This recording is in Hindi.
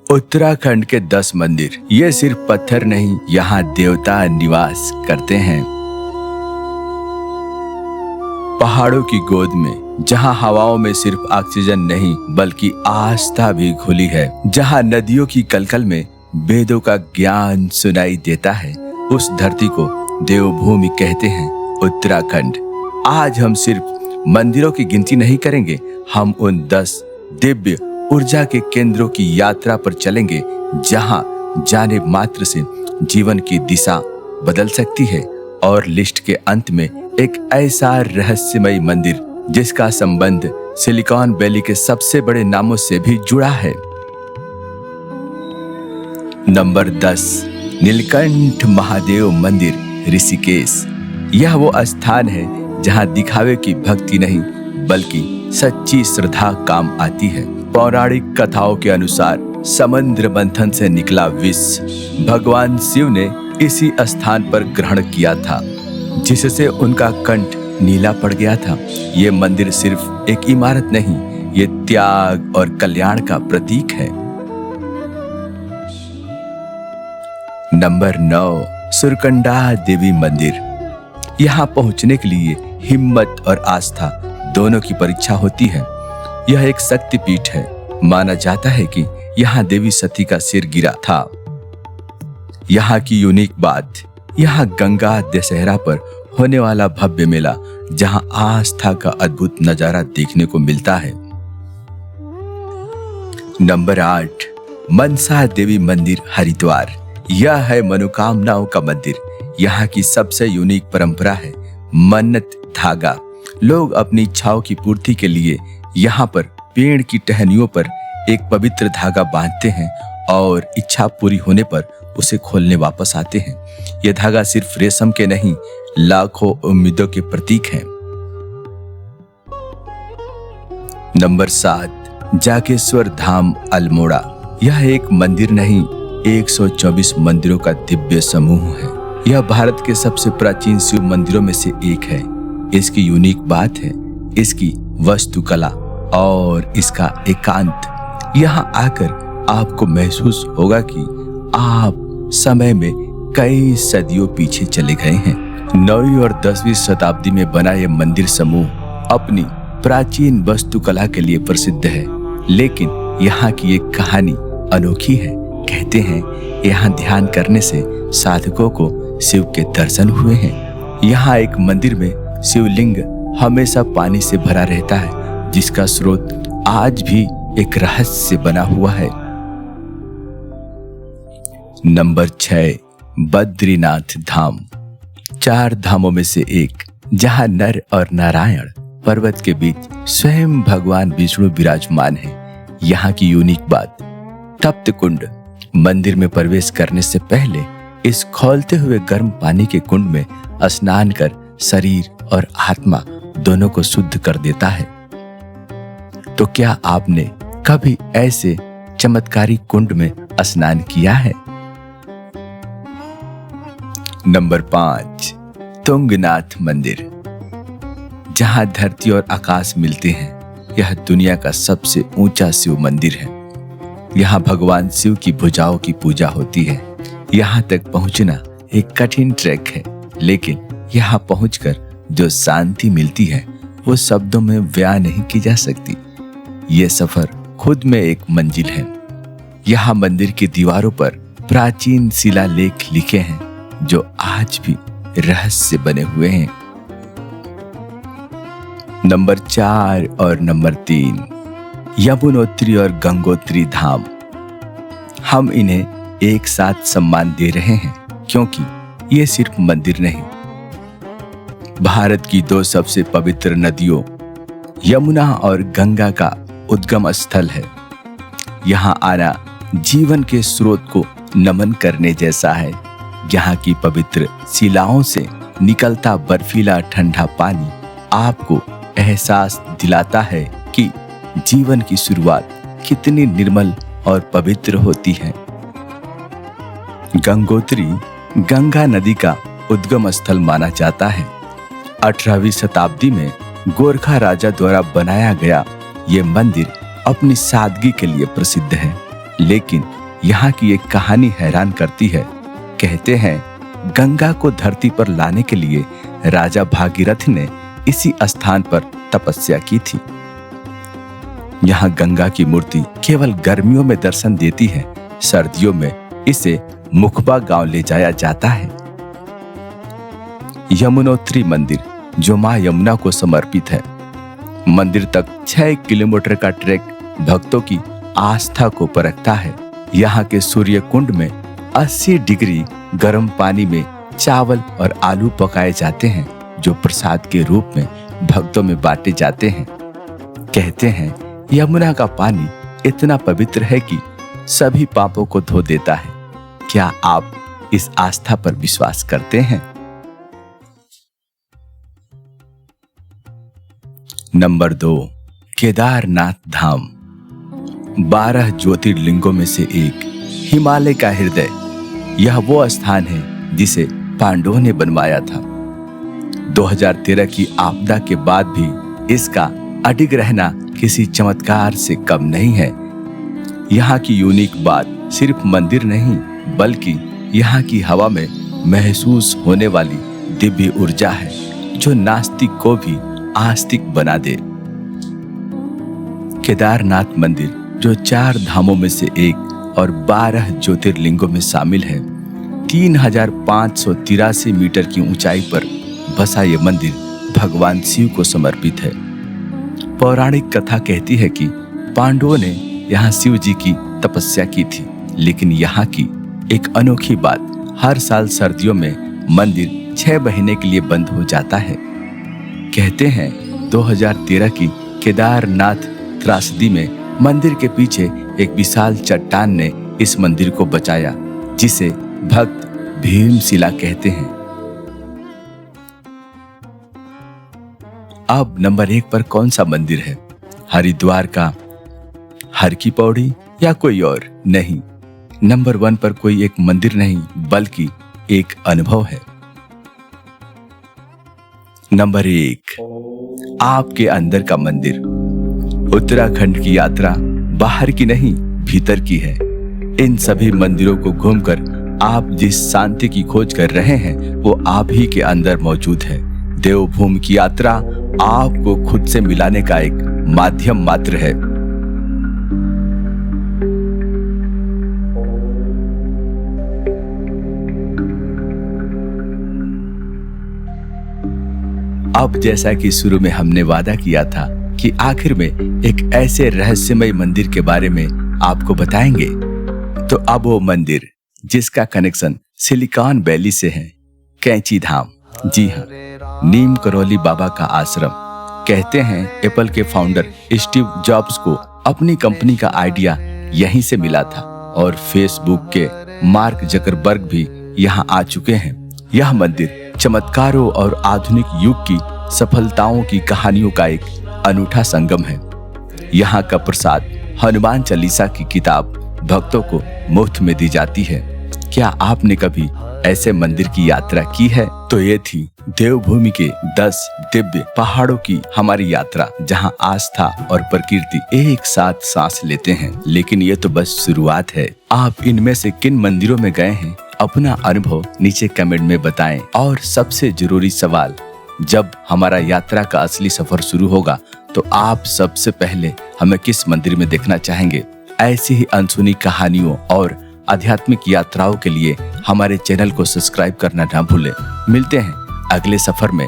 उत्तराखंड के 10 मंदिर। ये सिर्फ पत्थर नहीं, यहाँ देवता निवास करते हैं। पहाड़ों की गोद में, जहाँ हवाओं में सिर्फ ऑक्सीजन नहीं बल्कि आस्था भी घुली है, जहाँ नदियों की कलकल में वेदों का ज्ञान सुनाई देता है, उस धरती को देवभूमि कहते हैं उत्तराखंड। आज हम सिर्फ मंदिरों की गिनती नहीं करेंगे, हम उन 10 दिव्य ऊर्जा के केंद्रों की यात्रा पर चलेंगे जहां जाने मात्र से जीवन की दिशा बदल सकती है। और लिस्ट के अंत में एक ऐसा रहस्यमय मंदिर जिसका संबंध सिलिकॉन वैली के सबसे बड़े नामों से भी जुड़ा है। नंबर 10, नीलकंठ महादेव मंदिर, ऋषिकेश। यह वो स्थान है जहां दिखावे की भक्ति नहीं बल्कि सच्ची श्रद्धा काम आती है। पौराणिक कथाओं के अनुसार समुद्र मंथन से निकला विष भगवान शिव ने इसी स्थान पर ग्रहण किया था, जिससे उनका कंठ नीला पड़ गया था। ये मंदिर सिर्फ एक इमारत नहीं, ये त्याग और कल्याण का प्रतीक है। नंबर 9, सुरकंडा देवी मंदिर। यहाँ पहुंचने के लिए हिम्मत और आस्था दोनों की परीक्षा होती है। यह एक शक्तिपीठ है। माना जाता है कि यहाँ देवी सती का सिर गिरा था। यहाँ की यूनिक बात, यहाँ गंगा दशहरा पर होने वाला भव्य मेला, जहाँ आस्था का अद्भुत नजारा देखने को मिलता है। नंबर 8, मनसा देवी मंदिर, हरिद्वार। यह है मनोकामनाओं का मंदिर। यहाँ की सबसे यूनिक परंपरा है मन्नत धागा। लोग अपनी इच्छाओं की पूर्ति के लिए यहाँ पर पेड़ की टहनियों पर एक पवित्र धागा बांधते हैं और इच्छा पूरी होने पर उसे खोलने वापस आते हैं। यह धागा सिर्फ रेशम के नहीं, लाखों उम्मीदों के प्रतीक है। नंबर 7, जागेश्वर धाम, अल्मोड़ा। यह एक मंदिर नहीं, 124 मंदिरों का दिव्य समूह है। यह भारत के सबसे प्राचीन शिव मंदिरों में से एक है। इसकी यूनिक बात है इसकी वास्तुकला और इसका एकांत। यहाँ आकर आपको महसूस होगा कि आप समय में कई सदियों पीछे चले गए हैं। 9वीं और 10वीं शताब्दी में बना यह मंदिर समूह अपनी प्राचीन वास्तुकला के लिए प्रसिद्ध है, लेकिन यहाँ की एक कहानी अनोखी है। कहते हैं यहाँ ध्यान करने से साधकों को शिव के दर्शन हुए हैं। यहाँ एक मंदिर में शिवलिंग हमेशा पानी से भरा रहता है, जिसका स्रोत आज भी एक रहस्य बना हुआ है। नंबर 6, बद्रीनाथ धाम। 4 धामों में से एक, जहां नर और नारायण पर्वत के बीच स्वयं भगवान विष्णु विराजमान है। यहाँ की यूनिक बात, तप्त कुंड। मंदिर में प्रवेश करने से पहले इस खौलते हुए गर्म पानी के कुंड में स्नान कर शरीर और आत्मा दोनों को शुद्ध कर देता है। तो क्या आपने कभी ऐसे चमत्कारी कुंड में स्नान किया है? नंबर 5, तुंगनाथ मंदिर। जहां धरती और आकाश मिलते हैं, यह दुनिया का सबसे ऊंचा शिव मंदिर है। यहाँ भगवान शिव की भुजाओं की पूजा होती है। यहाँ तक पहुंचना एक कठिन ट्रैक है, लेकिन यहाँ पहुंचकर जो शांति मिलती है वो शब्दों में बयां नहीं की जा सकती। ये सफर खुद में एक मंजिल है। यहाँ मंदिर की दीवारों पर प्राचीन शिलालेख लिखे हैं जो आज भी रहस्य बने हुए हैं। नंबर 4 और नंबर 3, यमुनोत्री और गंगोत्री धाम। हम इन्हें एक साथ सम्मान दे रहे हैं क्योंकि ये सिर्फ मंदिर नहीं, भारत की 2 सबसे पवित्र नदियों यमुना और गंगा का उद्गम स्थल है। यहाँ आना जीवन के स्रोत को नमन करने जैसा है। यहाँ की पवित्र शिलाओं से निकलता बर्फीला ठंडा पानी आपको एहसास दिलाता है कि जीवन की शुरुआत कितनी निर्मल और पवित्र होती है। गंगोत्री गंगा नदी का उद्गम स्थल माना जाता है। 18वीं शताब्दी में गोरखा राजा द्वारा बनाया गया ये मंदिर अपनी सादगी के लिए प्रसिद्ध है। लेकिन यहाँ की एक कहानी हैरान करती है। कहते हैं गंगा को धरती पर लाने के लिए राजा भागीरथ ने इसी स्थान पर तपस्या की थी। यहाँ गंगा की मूर्ति केवल गर्मियों में दर्शन देती है, सर्दियों में इसे मुखबा गांव ले जाया जाता है। यमुनोत्री मंदिर जो मां यमुना को समर्पित है। मंदिर तक 6 किलोमीटर का ट्रैक भक्तों की आस्था को परखता है। यहाँ के सूर्य कुंड में 80 डिग्री गर्म पानी में चावल और आलू पकाए जाते हैं, जो प्रसाद के रूप में भक्तों में बांटे जाते हैं। कहते हैं यमुना का पानी इतना पवित्र है कि सभी पापों को धो देता है। क्या आप इस आस्था पर विश्वास करते हैं? नंबर 2, केदारनाथ धाम। 12 ज्योतिर्लिंगों में से एक, हिमालय का हृदय। यह वो स्थान है जिसे पांडवों ने बनवाया था। 2013 की आपदा के बाद भी इसका अडिग रहना किसी चमत्कार से कम नहीं है। यहाँ की यूनिक बात सिर्फ मंदिर नहीं, बल्कि यहाँ की हवा में महसूस होने वाली दिव्य ऊर्जा है, जो नास्तिक को भी आस्तिक बना दे। केदारनाथ मंदिर जो 4 धामों में से एक और 12 ज्योतिर्लिंगों में शामिल है, 3583 मीटर की ऊंचाई पर बसा ये मंदिर भगवान शिव को समर्पित है। पौराणिक कथा कहती है कि पांडवों ने यहाँ शिव जी की तपस्या की थी, लेकिन यहाँ की एक अनोखी बात, हर साल सर्दियों में मंदिर 6 महीने के लिए बंद हो जाता है। कहते हैं 2013 की केदारनाथ त्रासदी में मंदिर के पीछे एक विशाल चट्टान ने इस मंदिर को बचाया, जिसे भक्त भीमशिला कहते हैं। अब नंबर 1 पर कौन सा मंदिर है? हरिद्वार का हर की पौड़ी या कोई और? नहीं, नंबर 1 पर कोई एक मंदिर नहीं, बल्कि एक अनुभव है। नंबर 1, आपके अंदर का मंदिर। उत्तराखंड की यात्रा बाहर की नहीं, भीतर की है। इन सभी मंदिरों को घूमकर आप जिस शांति की खोज कर रहे हैं, वो आप ही के अंदर मौजूद है। देवभूमि की यात्रा आपको खुद से मिलाने का एक माध्यम मात्र है। अब जैसा कि शुरू में हमने वादा किया था कि आखिर में एक ऐसे रहस्यमय मंदिर के बारे में आपको बताएंगे, तो अब वो मंदिर जिसका कनेक्शन सिलिकॉन वैली से है, कैंची धाम। जी हाँ, नीम करौली बाबा का आश्रम। कहते हैं एप्पल के फाउंडर स्टीव जॉब्स को अपनी कंपनी का आइडिया यहीं से मिला था, और फेसबुक के मार्क जकरबर्ग भी यहाँ आ चुके हैं। यह मंदिर चमत्कारों और आधुनिक युग की सफलताओं की कहानियों का एक अनूठा संगम है। यहाँ का प्रसाद हनुमान चालीसा की किताब भक्तों को मुफ्त में दी जाती है। क्या आपने कभी ऐसे मंदिर की यात्रा की है? तो ये थी देवभूमि के 10 दिव्य पहाड़ों की हमारी यात्रा, जहाँ आस्था और प्रकृति एक साथ सांस लेते हैं। लेकिन ये तो बस शुरुआत है। आप इनमें से किन मंदिरों में गए हैं, अपना अनुभव नीचे कमेंट में बताएं। और सबसे जरूरी सवाल, जब हमारा यात्रा का असली सफर शुरू होगा, तो आप सबसे पहले हमें किस मंदिर में देखना चाहेंगे? ऐसी ही अनसुनी कहानियों और आध्यात्मिक यात्राओं के लिए हमारे चैनल को सब्सक्राइब करना ना भूलें। मिलते हैं अगले सफर में।